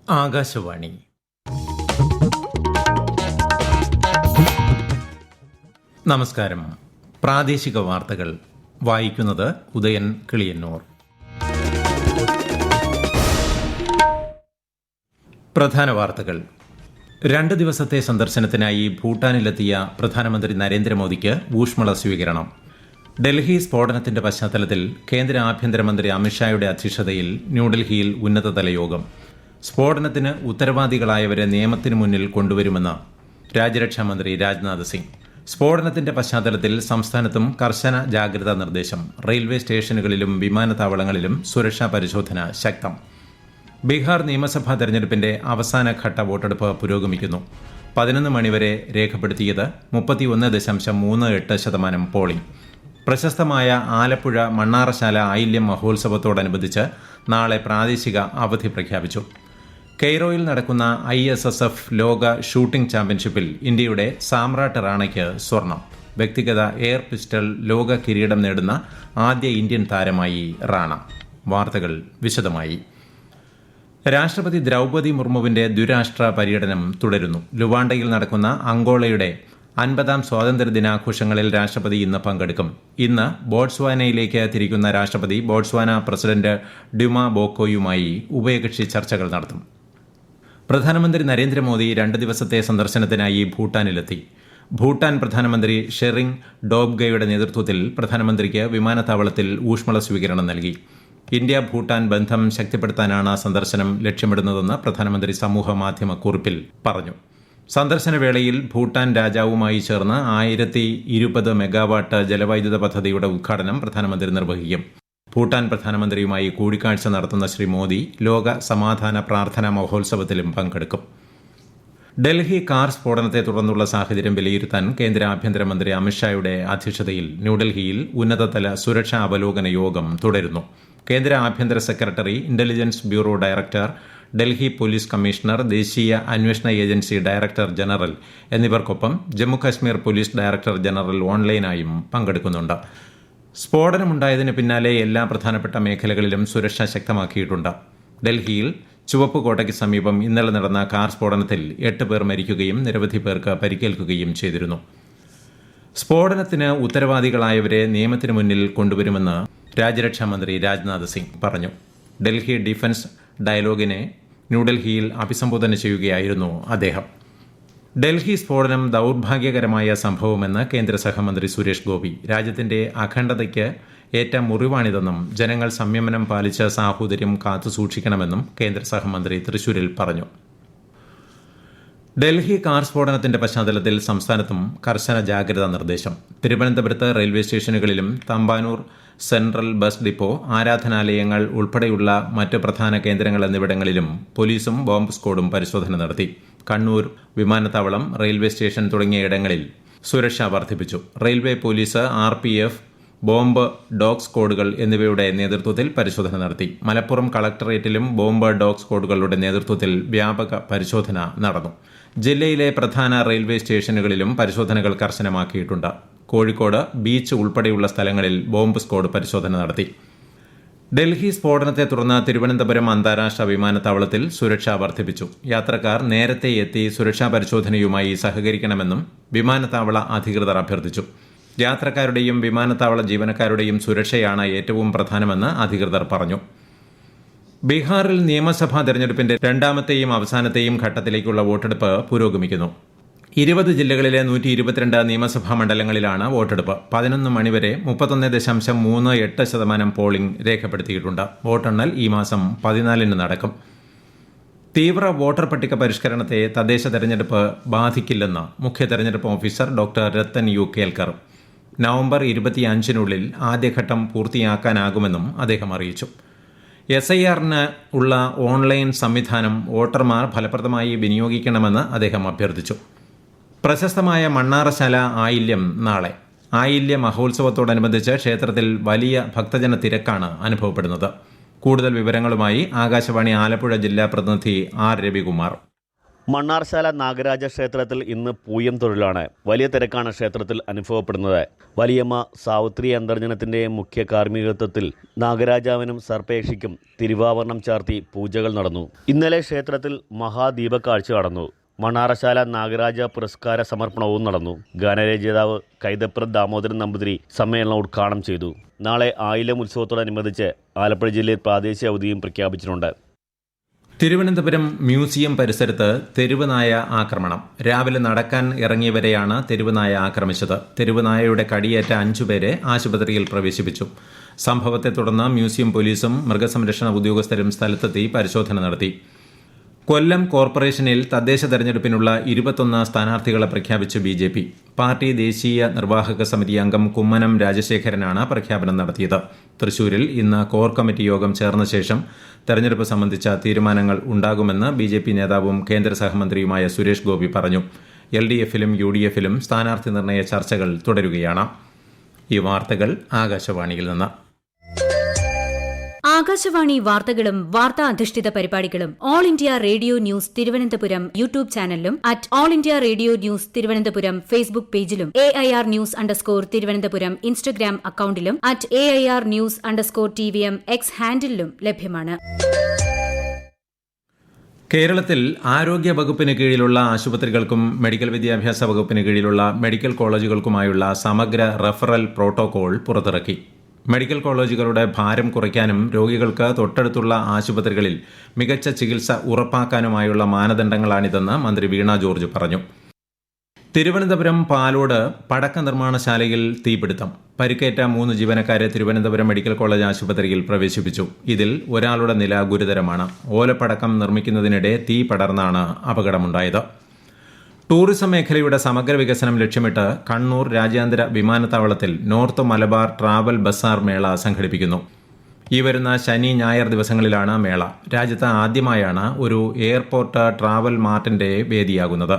ആകാശവാണി. നമസ്കാരം. പ്രാദേശിക വാർത്തകൾ വായിക്കുന്നത് ഉദയൻ കിളിയന്നൂർ. പ്രധാന വാർത്തകൾ. 2 ദിവസത്തെ സന്ദർശനത്തിനായി ഭൂട്ടാനിലെത്തിയ പ്രധാനമന്ത്രി നരേന്ദ്രമോദിക്ക് ഊഷ്മള സ്വീകരണം. ഡൽഹി സ്ഫോടനത്തിന്റെ പശ്ചാത്തലത്തിൽ കേന്ദ്ര ആഭ്യന്തരമന്ത്രി അമിത്ഷായുടെ അധ്യക്ഷതയിൽ ന്യൂഡൽഹിയിൽ ഉന്നതതല യോഗം. സ്ഫോടനത്തിന് ഉത്തരവാദികളായവരെ നിയമത്തിന് മുന്നിൽ കൊണ്ടുവരുമെന്ന് രാജ്യരക്ഷാമന്ത്രി രാജ്നാഥ് സിംഗ്. സ്ഫോടനത്തിന്റെ പശ്ചാത്തലത്തിൽ സംസ്ഥാനത്തും കർശന ജാഗ്രതാ നിർദ്ദേശം. റെയിൽവേ സ്റ്റേഷനുകളിലും വിമാനത്താവളങ്ങളിലും സുരക്ഷാ പരിശോധന ശക്തം. ബീഹാർ നിയമസഭാ തെരഞ്ഞെടുപ്പിന്റെ അവസാനഘട്ട വോട്ടെടുപ്പ് പുരോഗമിക്കുന്നു. 11 മണിവരെ രേഖപ്പെടുത്തിയത് 31.38% പോളിംഗ്. പ്രശസ്തമായ ആലപ്പുഴ മണ്ണാറശാല ആയില്യം മഹോത്സവത്തോടനുബന്ധിച്ച് നാളെ പ്രാദേശിക അവധി പ്രഖ്യാപിച്ചു. കെയ്റോയിൽ നടക്കുന്ന ISSF ലോക ഷൂട്ടിംഗ് ചാമ്പ്യൻഷിപ്പിൽ ഇന്ത്യയുടെ സാമ്രാട്ട് റാണയ്ക്ക് സ്വർണം. വ്യക്തിഗത എയർ പിസ്റ്റൾ ലോക കിരീടം നേടുന്ന ആദ്യ ഇന്ത്യൻ താരമായി റാണ. വാർത്തകൾ വിശദമായി. രാഷ്ട്രപതി ദ്രൗപദി മുർമുവിന്റെ ദ്വിരാഷ്ട്ര പര്യടനം തുടരുന്നു. ലുവാണ്ടയിൽ നടക്കുന്ന അങ്കോളയുടെ 50ാം സ്വാതന്ത്ര്യദിനാഘോഷങ്ങളിൽ രാഷ്ട്രപതി ഇന്ന് പങ്കെടുക്കും. ഇന്ന് ബോട്സ്വാനയിലേക്ക് തിരിക്കുന്ന രാഷ്ട്രപതി ബോട്സ്വാന പ്രസിഡന്റ് ഡ്യുമ ബോക്കോയുമായി ഉഭയകക്ഷി ചർച്ചകൾ നടത്തും. പ്രധാനമന്ത്രി നരേന്ദ്രമോദി 2 ദിവസത്തെ സന്ദർശനത്തിനായി ഭൂട്ടാനിലെത്തി. ഭൂട്ടാൻ പ്രധാനമന്ത്രി ഷെറിംഗ് ഡോബ്ഗയുടെ നേതൃത്വത്തിൽ പ്രധാനമന്ത്രിക്ക് വിമാനത്താവളത്തിൽ ഊഷ്മള സ്വീകരണം നൽകി. ഇന്ത്യ ഭൂട്ടാൻ ബന്ധം ശക്തിപ്പെടുത്താനാണ് സന്ദർശനം ലക്ഷ്യമിടുന്നതെന്ന് പ്രധാനമന്ത്രി സമൂഹ മാധ്യമ കുറിപ്പിൽ പറഞ്ഞു. സന്ദർശന വേളയിൽ ഭൂട്ടാൻ രാജാവുമായി ചേർന്ന് 1020 മെഗാവാട്ട് ജലവൈദ്യുത പദ്ധതിയുടെ ഉദ്ഘാടനം പ്രധാനമന്ത്രി നിർവഹിക്കും. ഭൂട്ടാൻ പ്രധാനമന്ത്രിയുമായി കൂടിക്കാഴ്ച നടത്തുന്ന ശ്രീ മോദി ലോക സമാധാന പ്രാർത്ഥനാ മഹോത്സവത്തിലും പങ്കെടുക്കും. ഡൽഹി കാർ സ്ഫോടനത്തെ തുടർന്നുള്ള സാഹചര്യം വിലയിരുത്താൻ കേന്ദ്ര ആഭ്യന്തരമന്ത്രി അമിത്ഷായുടെ അധ്യക്ഷതയിൽ ന്യൂഡൽഹിയിൽ ഉന്നതതല സുരക്ഷാ അവലോകന യോഗം തുടരുന്നു. കേന്ദ്ര ആഭ്യന്തര secretary, intelligence bureau director, Delhi police commissioner, ദേശീയ അന്വേഷണ ഏജൻസി ഡയറക്ടർ ജനറൽ എന്നിവർക്കൊപ്പം ജമ്മുകശ്മീർ പോലീസ് ഡയറക്ടർ ജനറൽ ഓൺലൈനായും പങ്കെടുക്കുന്നുണ്ട്. സ്ഫോടനമുണ്ടായതിന് പിന്നാലെ എല്ലാ പ്രധാനപ്പെട്ട മേഖലകളിലും സുരക്ഷ ശക്തമാക്കിയിട്ടുണ്ട്. ഡൽഹിയിൽ ചുവപ്പുകോട്ടയ്ക്ക് സമീപം ഇന്നലെ നടന്ന കാർ സ്ഫോടനത്തിൽ 8 പേർ മരിക്കുകയും നിരവധി പേർക്ക് പരിക്കേൽക്കുകയും ചെയ്തിരുന്നു. സ്ഫോടനത്തിന് ഉത്തരവാദികളായവരെ നിയമത്തിന് മുന്നിൽ കൊണ്ടുവരുമെന്ന് രാജ്യരക്ഷാമന്ത്രി രാജ്നാഥ് സിംഗ് പറഞ്ഞു. ഡൽഹി ഡിഫൻസ് ഡയലോഗിനെ ന്യൂഡൽഹിയിൽ അഭിസംബോധന ചെയ്യുകയായിരുന്നു അദ്ദേഹം. ഡൽഹി സ്ഫോടനം ദൌർഭാഗ്യകരമായ സംഭവമെന്ന് കേന്ദ്ര സഹമന്ത്രി സുരേഷ് ഗോപി. രാജ്യത്തിന്റെ അഖണ്ഡതയ്ക്ക് ഏറ്റ മുറിവാണിതെന്നും ജനങ്ങൾ സംയമനം പാലിച്ച് സാഹോദര്യം കാത്തുസൂക്ഷിക്കണമെന്നും കേന്ദ്ര സഹമന്ത്രി തൃശൂരിൽ പറഞ്ഞു. ഡൽഹി കാർ സ്ഫോടനത്തിന്റെ പശ്ചാത്തലത്തിൽ സംസ്ഥാനത്തും കർശന ജാഗ്രതാ നിർദ്ദേശം. തിരുവനന്തപുരത്ത് റെയിൽവേ സ്റ്റേഷനുകളിലും തമ്പാനൂർ സെൻട്രൽ ബസ് ഡിപ്പോ, ആരാധനാലയങ്ങൾ ഉൾപ്പെടെയുള്ള മറ്റ് പ്രധാന കേന്ദ്രങ്ങൾ എന്നിവിടങ്ങളിലും പോലീസും ബോംബ് സ്ക്വാഡും പരിശോധന നടത്തി. കണ്ണൂർ വിമാനത്താവളം, റെയിൽവേ സ്റ്റേഷൻ തുടങ്ങിയ ഇടങ്ങളിൽ സുരക്ഷ വർദ്ധിപ്പിച്ചു. Railway police, RPF, bomb dog സ്ക്വാഡുകൾ എന്നിവയുടെ നേതൃത്വത്തിൽ പരിശോധന നടത്തി. മലപ്പുറം കളക്ടറേറ്റിലും ബോംബ് ഡോഗ് സ്ക്വാഡുകളുടെ നേതൃത്വത്തിൽ വ്യാപക പരിശോധന നടന്നു. ജില്ലയിലെ പ്രധാന റെയിൽവേ സ്റ്റേഷനുകളിലും പരിശോധനകൾ കർശനമാക്കിയിട്ടുണ്ട്. കോഴിക്കോട് ബീച്ച് ഉൾപ്പെടെയുള്ള സ്ഥലങ്ങളിൽ ബോംബ് സ്ക്വാഡ് പരിശോധന നടത്തി. ഡൽഹി സ്ഫോടനത്തെ തുടർന്ന് തിരുവനന്തപുരം അന്താരാഷ്ട്ര വിമാനത്താവളത്തിൽ സുരക്ഷ വർദ്ധിപ്പിച്ചു. യാത്രക്കാർ നേരത്തെ എത്തി സുരക്ഷാ പരിശോധനയുമായി സഹകരിക്കണമെന്നും വിമാനത്താവള അധികൃതർ അഭ്യർത്ഥിച്ചു. യാത്രക്കാരുടെയും വിമാനത്താവള ജീവനക്കാരുടെയും സുരക്ഷയാണ് ഏറ്റവും പ്രധാനമെന്ന് അധികൃതർ പറഞ്ഞു. ബീഹാറിൽ നിയമസഭാ തെരഞ്ഞെടുപ്പിന്റെ 2ാമത്തെയും അവസാനത്തെയും ഘട്ടത്തിലേക്കുള്ള വോട്ടെടുപ്പ് പുരോഗമിക്കുന്നു. 20 ജില്ലകളിലെ 122 നിയമസഭാ മണ്ഡലങ്ങളിലാണ് വോട്ടെടുപ്പ്. 11 മണിവരെ 31.38% പോളിംഗ് രേഖപ്പെടുത്തിയിട്ടുണ്ട്. വോട്ടെണ്ണൽ ഈ മാസം 14 നടക്കും. തീവ്ര വോട്ടർ പട്ടിക പരിഷ്കരണത്തെ തദ്ദേശ തെരഞ്ഞെടുപ്പ് ബാധിക്കില്ലെന്ന് മുഖ്യ തെരഞ്ഞെടുപ്പ് officer doctor Rathan U Kelkar. November 25-നുള്ളിൽ ആദ്യഘട്ടം പൂർത്തിയാക്കാനാകുമെന്നും അദ്ദേഹം അറിയിച്ചു. SIR-ന് ഉള്ള ഓൺലൈൻ സംവിധാനം വോട്ടർമാർ ഫലപ്രദമായി വിനിയോഗിക്കണമെന്ന് അദ്ദേഹം അഭ്യർത്ഥിച്ചു. പ്രശസ്തമായ മണ്ണാറശാല ആയില്യം നാളെ. ആയില്യ മഹോത്സവത്തോടനുബന്ധിച്ച് ക്ഷേത്രത്തിൽ വലിയ ഭക്തജന തിരക്കാണ് അനുഭവപ്പെടുന്നത്. കൂടുതൽ വിവരങ്ങളുമായി ആകാശവാണി ആലപ്പുഴ ജില്ലാ പ്രതിനിധി R. രവികുമാർ. മണ്ണാർശാല നാഗരാജ ക്ഷേത്രത്തിൽ ഇന്ന് പൂയം തൊഴിലാണ്. വലിയ തിരക്കാണ് ക്ഷേത്രത്തിൽ അനുഭവപ്പെടുന്നത്. വലിയമ്മ സാവിത്രി അന്തർജനത്തിൻ്റെ മുഖ്യ കാർമ്മികത്വത്തിൽ നാഗരാജാവിനും സർപ്പേക്ഷിക്കും തിരുവാഭരണം ചാർത്തി പൂജകൾ നടന്നു. ഇന്നലെ ക്ഷേത്രത്തിൽ മഹാദീപക്കാഴ്ച നടന്നു. മണ്ണാറശാല നാഗരാജ പുരസ്കാര സമർപ്പണവും നടന്നു. ഗാനരചയിതാവ് കൈതപ്രത് ദാമോദരൻ നമ്പൂതിരി സമ്മേളനം ഉദ്ഘാടനം ചെയ്തു. നാളെ ആയില്യം ഉത്സവത്തോടനുബന്ധിച്ച് ആലപ്പുഴ ജില്ലയിൽ പ്രാദേശിക അവധിയും പ്രഖ്യാപിച്ചിട്ടുണ്ട്. തിരുവനന്തപുരം മ്യൂസിയം പരിസരത്ത് തെരുവുനായ ആക്രമണം. രാവിലെ നടക്കാൻ ഇറങ്ങിയവരെയാണ് തെരുവുനായ ആക്രമിച്ചത്. തെരുവുനായയുടെ കടിയേറ്റ 5 പേരെ ആശുപത്രിയിൽ പ്രവേശിപ്പിച്ചു. സംഭവത്തെ തുടർന്ന് മ്യൂസിയം പോലീസും മൃഗസംരക്ഷണ ഉദ്യോഗസ്ഥരും സ്ഥലത്തെത്തി പരിശോധന നടത്തി. കൊല്ലം കോർപ്പറേഷനിൽ തദ്ദേശ തെരഞ്ഞെടുപ്പിനുള്ള 21 സ്ഥാനാർത്ഥികളെ പ്രഖ്യാപിച്ച് BJP. പാർട്ടി ദേശീയ നിർവാഹക സമിതി അംഗം കുമ്മനം രാജശേഖരനാണ് പ്രഖ്യാപനം നടത്തിയത്. തൃശൂരിൽ ഇന്ന് കോർ കമ്മിറ്റി യോഗം ചേർന്ന ശേഷം തെരഞ്ഞെടുപ്പ് സംബന്ധിച്ച തീരുമാനങ്ങൾ ഉണ്ടാകുമെന്ന് BJP നേതാവും കേന്ദ്ര സഹമന്ത്രിയുമായ സുരേഷ് ഗോപി പറഞ്ഞു. LDFിലും UDFിലും സ്ഥാനാർത്ഥി നിർണയ ചർച്ചകൾ തുടരുകയാണ്. ഈ വാർത്തകൾ ആകാശവാണിയിൽ നിന്ന്. ആകാശവാണി വാർത്തകളും വാർത്താ അധിഷ്ഠിത പരിപാടികളും All India Radio News Thiruvananthapuram YouTube ചാനലിലും All India Radio News Thiruvananthapuram Facebook പേജിലും AIR ന്യൂസ് _തിരുവനന്തപുരം ഇൻസ്റ്റഗ്രാം അക്കൌണ്ടിലും AIR ന്യൂസ് _TVM X ഹാൻഡിലും ലഭ്യമാണ്. കേരളത്തിൽ ആരോഗ്യ വകുപ്പിന് കീഴിലുള്ള ആശുപത്രികൾക്കും മെഡിക്കൽ വിദ്യാഭ്യാസ വകുപ്പിന് കീഴിലുള്ള മെഡിക്കൽ കോളേജുകൾക്കുമായുള്ള സമഗ്ര റഫറൽ പ്രോട്ടോകോൾ പുറത്തിറക്കി. മെഡിക്കൽ കോളേജുകളുടെ ഭാരം കുറയ്ക്കാനും രോഗികൾക്ക് തൊട്ടടുത്തുള്ള ആശുപത്രികളിൽ മികച്ച ചികിത്സ ഉറപ്പാക്കാനുമായുള്ള മാനദണ്ഡങ്ങളാണിതെന്ന് മന്ത്രി വീണ ജോർജ് പറഞ്ഞു. തിരുവനന്തപുരം പാലോട് പടക്ക നിർമ്മാണശാലയിൽ തീപിടുത്തം. പരിക്കേറ്റ 3 ജീവനക്കാരെ തിരുവനന്തപുരം മെഡിക്കൽ കോളേജ് ആശുപത്രിയിൽ പ്രവേശിപ്പിച്ചു. ഇതിൽ ഒരാളുടെ നില ഗുരുതരമാണ്. ഓലപ്പടക്കം നിർമ്മിക്കുന്നതിനിടെ തീ പടർന്നാണ് അപകടമുണ്ടായത്. ടൂറിസം മേഖലയുടെ സമഗ്ര വികസനം ലക്ഷ്യമിട്ട് കണ്ണൂർ രാജ്യാന്തര വിമാനത്താവളത്തിൽ നോർത്ത് മലബാർ ട്രാവൽ ബസാർ മേള സംഘടിപ്പിക്കുന്നു. ഈ വരുന്ന ശനി ഞായർ ദിവസങ്ങളിലാണ് മേള. രാജ്യത്ത് ആദ്യമായാണ് ഒരു എയർപോർട്ട് ട്രാവൽ മാർട്ടിന്റെ വേദിയാകുന്നത്.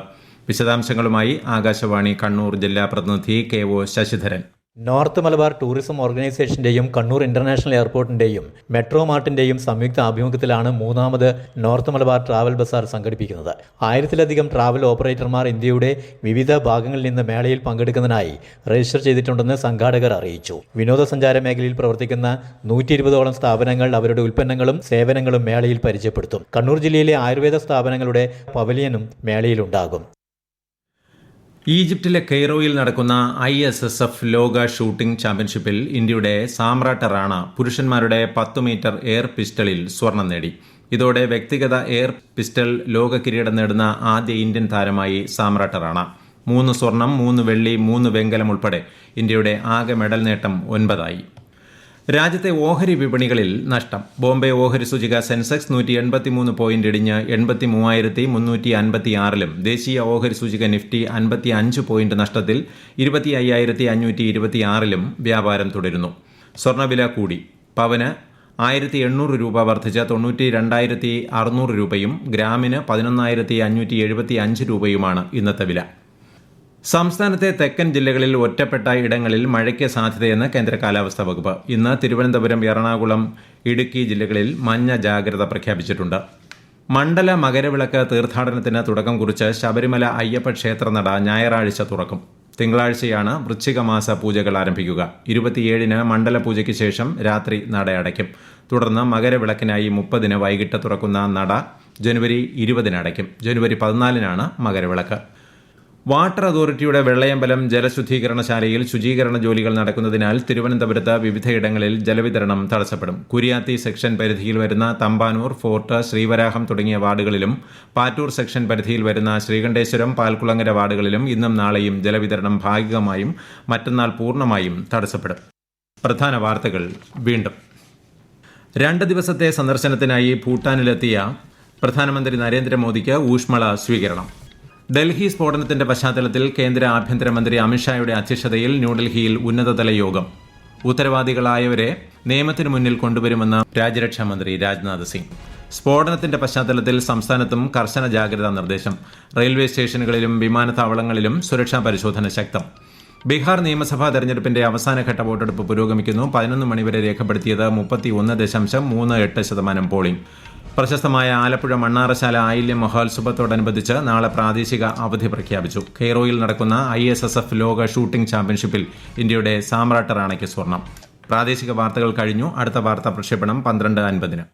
വിശദാംശങ്ങളുമായി ആകാശവാണി കണ്ണൂർ ജില്ലാ പ്രതിനിധി KO Sasidharan. North Malabar tourism ഓർഗനൈസേഷന്റെയും കണ്ണൂർ ഇന്റർനാഷണൽ എയർപോർട്ടിന്റെയും മെട്രോ മാർട്ടിന്റെയും സംയുക്ത ആഭിമുഖ്യത്തിലാണ് 3ാമത് നോർത്ത് മലബാർ ട്രാവൽ ബസാർ സംഘടിപ്പിക്കുന്നത്. 1000-ലധികം ട്രാവൽ ഓപ്പറേറ്റർമാർ ഇന്ത്യയുടെ വിവിധ ഭാഗങ്ങളിൽ നിന്ന് മേളയിൽ പങ്കെടുക്കുന്നതിനായി രജിസ്റ്റർ ചെയ്തിട്ടുണ്ടെന്ന് സംഘാടകർ അറിയിച്ചു. വിനോദസഞ്ചാര മേഖലയിൽ പ്രവർത്തിക്കുന്ന 120ഓളം സ്ഥാപനങ്ങൾ അവരുടെ ഉൽപ്പന്നങ്ങളും സേവനങ്ങളും മേളയിൽ പരിചയപ്പെടുത്തും. കണ്ണൂർ ജില്ലയിലെ ആയുർവേദ സ്ഥാപനങ്ങളുടെ പവലിയനും മേളയിലുണ്ടാകും. ഈജിപ്തിലെ കെയ്റോയിൽ നടക്കുന്ന ISSF ലോക ഷൂട്ടിംഗ് ചാമ്പ്യൻഷിപ്പിൽ ഇന്ത്യയുടെ സാമ്രാട്ട് റാണ പുരുഷന്മാരുടെ 10 മീറ്റർ എയർ പിസ്റ്റളിൽ സ്വർണം നേടി. ഇതോടെ വ്യക്തിഗത എയർ പിസ്റ്റൾ ലോക കിരീടം നേടുന്ന ആദ്യ ഇന്ത്യൻ താരമായി സാമ്രാട്ട് റാണ. 3 സ്വർണം, 3 വെള്ളി, 3 വെങ്കലം ഉൾപ്പെടെ ഇന്ത്യയുടെ ആകെ മെഡൽ നേട്ടം 9 രാജ്യത്തെ ഓഹരി വിപണികളിൽ നഷ്ടം. ബോംബെ ഓഹരി സൂചിക സെൻസെക്സ് 183 പോയിന്റ് ഇടിഞ്ഞ് 83,356-ലും ദേശീയ ഓഹരി സൂചിക നിഫ്റ്റി 55 പോയിന്റ് നഷ്ടത്തിൽ 25,526-ലും വ്യാപാരം തുടരുന്നു. സ്വർണ്ണവില കൂടി. പവന് 1,800 രൂപ വർദ്ധിച്ച് 92,600 രൂപയും ഗ്രാമിന് 11,575 രൂപയുമാണ് ഇന്നത്തെ വില. സംസ്ഥാനത്തെ തെക്കൻ ജില്ലകളിൽ ഒറ്റപ്പെട്ട ഇടങ്ങളിൽ മഴയ്ക്ക് സാധ്യതയെന്ന് കേന്ദ്ര കാലാവസ്ഥാ വകുപ്പ്. ഇന്ന് തിരുവനന്തപുരം, എറണാകുളം, ഇടുക്കി ജില്ലകളിൽ മഞ്ഞ ജാഗ്രത പ്രഖ്യാപിച്ചിട്ടുണ്ട്. മണ്ഡല മകരവിളക്ക് തീർത്ഥാടനത്തിന് തുടക്കം കുറിച്ച് ശബരിമല അയ്യപ്പ ക്ഷേത്രനട ഞായറാഴ്ച തുറക്കും. തിങ്കളാഴ്ചയാണ് വൃശ്ചികമാസ പൂജകൾ ആരംഭിക്കുക. 27-ന് മണ്ഡല പൂജയ്ക്ക് ശേഷം രാത്രി നട അടയ്ക്കും. തുടർന്ന് മകരവിളക്കിനായി 30-ന് വൈകിട്ട് തുറക്കുന്ന നട ജനുവരി 20-ന് അടയ്ക്കും. ജനുവരി 14-നാണ് മകരവിളക്ക്. വാട്ടർ അതോറിറ്റിയുടെ വെള്ളയമ്പലം ജലശുദ്ധീകരണശാലയിൽ ശുചീകരണ ജോലികൾ നടക്കുന്നതിനാൽ തിരുവനന്തപുരത്ത് വിവിധയിടങ്ങളിൽ ജലവിതരണം തടസ്സപ്പെടും. കുരിയാത്തി സെക്ഷൻ പരിധിയിൽ വരുന്ന തമ്പാനൂർ, ഫോർട്ട്, ശ്രീവരാഹം തുടങ്ങിയ വാർഡുകളിലും പാറ്റൂർ സെക്ഷൻ പരിധിയിൽ വരുന്ന ശ്രീകണ്ഠേശ്വരം, പാൽക്കുളങ്ങര വാർഡുകളിലും ഇന്നും നാളെയും ജലവിതരണം ഭാഗികമായും മറ്റന്നാൾ പൂർണ്ണമായും തടസ്സപ്പെടും. പ്രധാന വാർത്തകൾ വീണ്ടും. 2 ദിവസത്തെ സന്ദർശനത്തിനായി ഭൂട്ടാനിലെത്തിയ പ്രധാനമന്ത്രി നരേന്ദ്രമോദിക്ക് ഊഷ്മള സ്വീകരണം. ഡൽഹി സ്ഫോടനത്തിന്റെ പശ്ചാത്തലത്തിൽ കേന്ദ്ര ആഭ്യന്തരമന്ത്രി അമിത്ഷായുടെ അധ്യക്ഷതയിൽ ന്യൂഡൽഹിയിൽ ഉന്നതതല യോഗം. ഉത്തരവാദികളായവരെ നിയമത്തിനു മുന്നിൽ കൊണ്ടുവരുമെന്ന് രാജ്യരക്ഷാമന്ത്രി രാജ്നാഥ് സിംഗ്. സ്ഫോടനത്തിന്റെ പശ്ചാത്തലത്തിൽ സംസ്ഥാനത്തും കർശന ജാഗ്രതാ നിർദ്ദേശം. റെയിൽവേ സ്റ്റേഷനുകളിലും വിമാനത്താവളങ്ങളിലും സുരക്ഷാ പരിശോധന ശക്തം. ബീഹാർ നിയമസഭാ തെരഞ്ഞെടുപ്പിന്റെ അവസാനഘട്ട വോട്ടെടുപ്പ് പുരോഗമിക്കുന്നു. 11 മണിവരെ രേഖപ്പെടുത്തിയത് 31.38% പോളിംഗ്. പ്രശസ്തമായ ആലപ്പുഴ മണ്ണാറശാല ആയില്യം മഹോത്സവത്തോടനുബന്ധിച്ച് നാളെ പ്രാദേശിക അവധി പ്രഖ്യാപിച്ചു. കെയ്റോയിൽ നടക്കുന്ന ISSF ലോക ഷൂട്ടിംഗ് ചാമ്പ്യൻഷിപ്പിൽ ഇന്ത്യയുടെ സാമ്രാട്ട് റാണയ്ക്ക് സ്വർണം. പ്രാദേശിക വാർത്തകൾ കഴിഞ്ഞു. അടുത്ത വാർത്താ പ്രക്ഷേപണം 12:50.